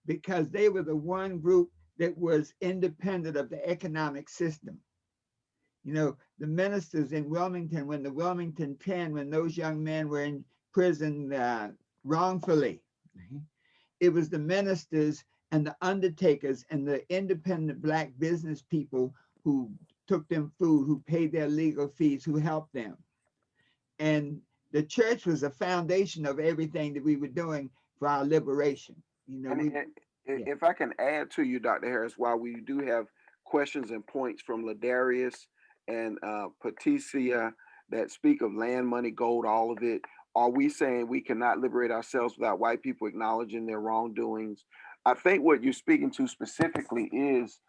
because they were the one group that was independent of the economic system. The ministers in Wilmington, when the Wilmington 10, when those young men were in prison wrongfully, it was the ministers and the undertakers and the independent Black business people who took them food, who paid their legal fees, who helped them. And the church was the foundation of everything that we were doing for our liberation. If I can add to you, Dr. Harris, while we do have questions and points from Ladarius and Patricia that speak of land, money, gold, all of it, are we saying we cannot liberate ourselves without white people acknowledging their wrongdoings? I think what you're speaking to specifically is,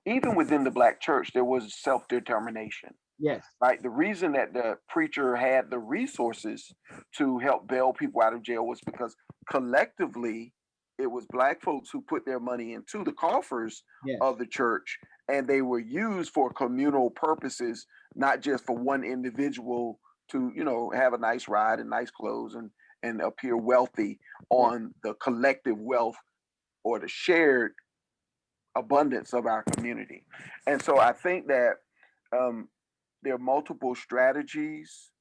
even within the Black church, there was self-determination. Yes. Right. The reason that the preacher had the resources to help bail people out of jail was because collectively it was Black folks who put their money into the coffers Yes. of the church, and they were used for communal purposes, not just for one individual to, have a nice ride and nice clothes and appear wealthy on the collective wealth or the shared abundance of our community. And so I think that there are multiple strategies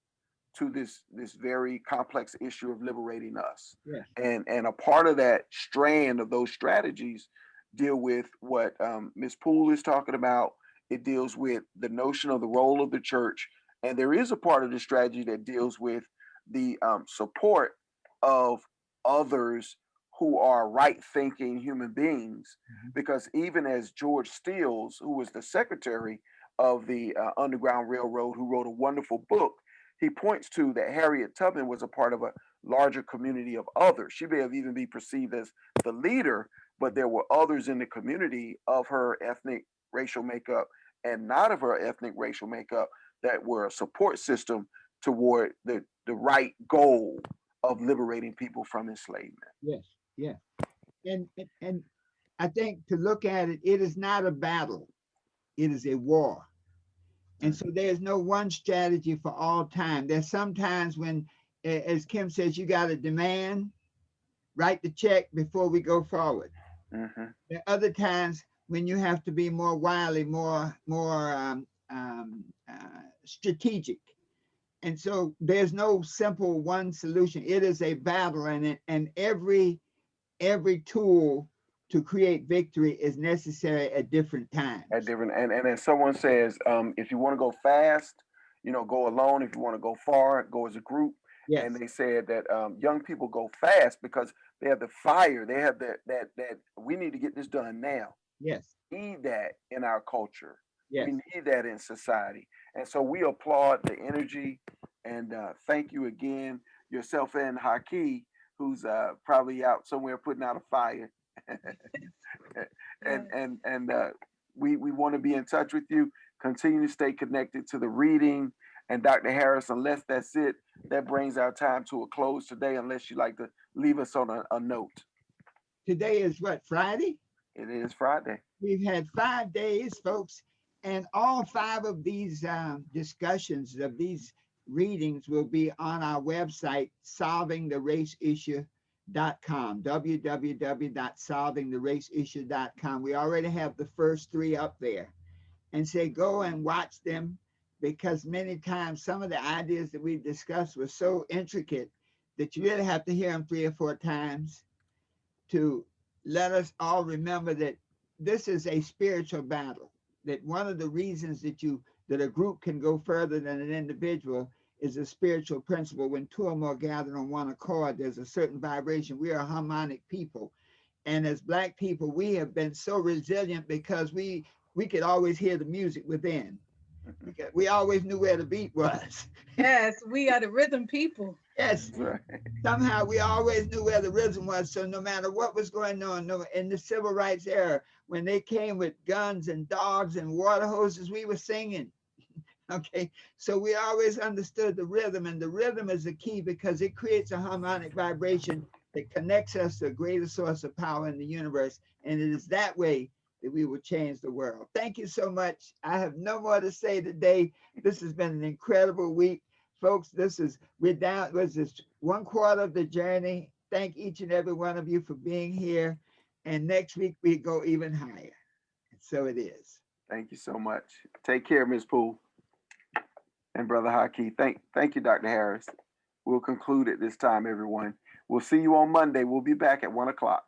to this very complex issue of liberating us. Yes. And a part of that strand of those strategies deal with what Ms. Poole is talking about. It deals with the notion of the role of the church. And there is a part of the strategy that deals with the support of others who are right-thinking human beings. Because even as George Steels, who was the secretary of the Underground Railroad, who wrote a wonderful book, he points to that Harriet Tubman was a part of a larger community of others. She may have even be perceived as the leader, but there were others in the community of her ethnic racial makeup and not of her ethnic racial makeup that were a support system toward the right goal of liberating people from enslavement. Yes, yes. And I think to look at it, it is not a battle, it is a war. And so there's no one strategy for all time. There's sometimes when, as Kim says, you got to demand, write the check before we go forward. Mm-hmm. There are other times when you have to be more wily, more strategic. And so there's no simple one solution. It is a battle, and every tool to create victory is necessary at different times. At different, and as someone says, if you want to go fast, go alone. If you want to go far, go as a group. Yes. And they said that young people go fast because they have the fire. They have that we need to get this done now. Yes. We need that in our culture. Yes. We need that in society. And so we applaud the energy and thank you again, yourself and Haki, who's probably out somewhere putting out a fire. and we want to be in touch with you. Continue to stay connected to the reading. And Dr. Harris, unless that's it, that brings our time to a close today, unless you'd like to leave us on a note. Today is what, Friday? It is Friday. We've had 5 days, folks, and all 5 of these discussions of these readings will be on our website, solvingtheraceissue.com, www.solvingtheraceissue.com. We already have the first 3 up there, and say go and watch them, because many times some of the ideas that we discussed were so intricate that you really have to hear them 3 or 4 times to let us all remember that this is a spiritual battle, that one of the reasons that a group can go further than an individual is a spiritual principle. When 2 or more gather on one accord, there's a certain vibration. We are a harmonic people. And as Black people, we have been so resilient because we could always hear the music within. We always knew where the beat was. Yes, we are the rhythm people. Yes. Right. Somehow we always knew where the rhythm was. So no matter what was going on in the civil rights era, when they came with guns and dogs and water hoses, we were singing. Okay. So we always understood the rhythm, and the rhythm is the key because it creates a harmonic vibration that connects us to a greater source of power in the universe. And it is that way that we will change the world. Thank you so much. I have no more to say today. This has been an incredible week. Folks, we're down, was this 1/4 of the journey. Thank each and every one of you for being here. And next week we go even higher. And so it is. Thank you so much. Take care, Ms. Poole and Brother Haki. Thank you, Dr. Harris. We'll conclude at this time, everyone. We'll see you on Monday. We'll be back at 1 o'clock.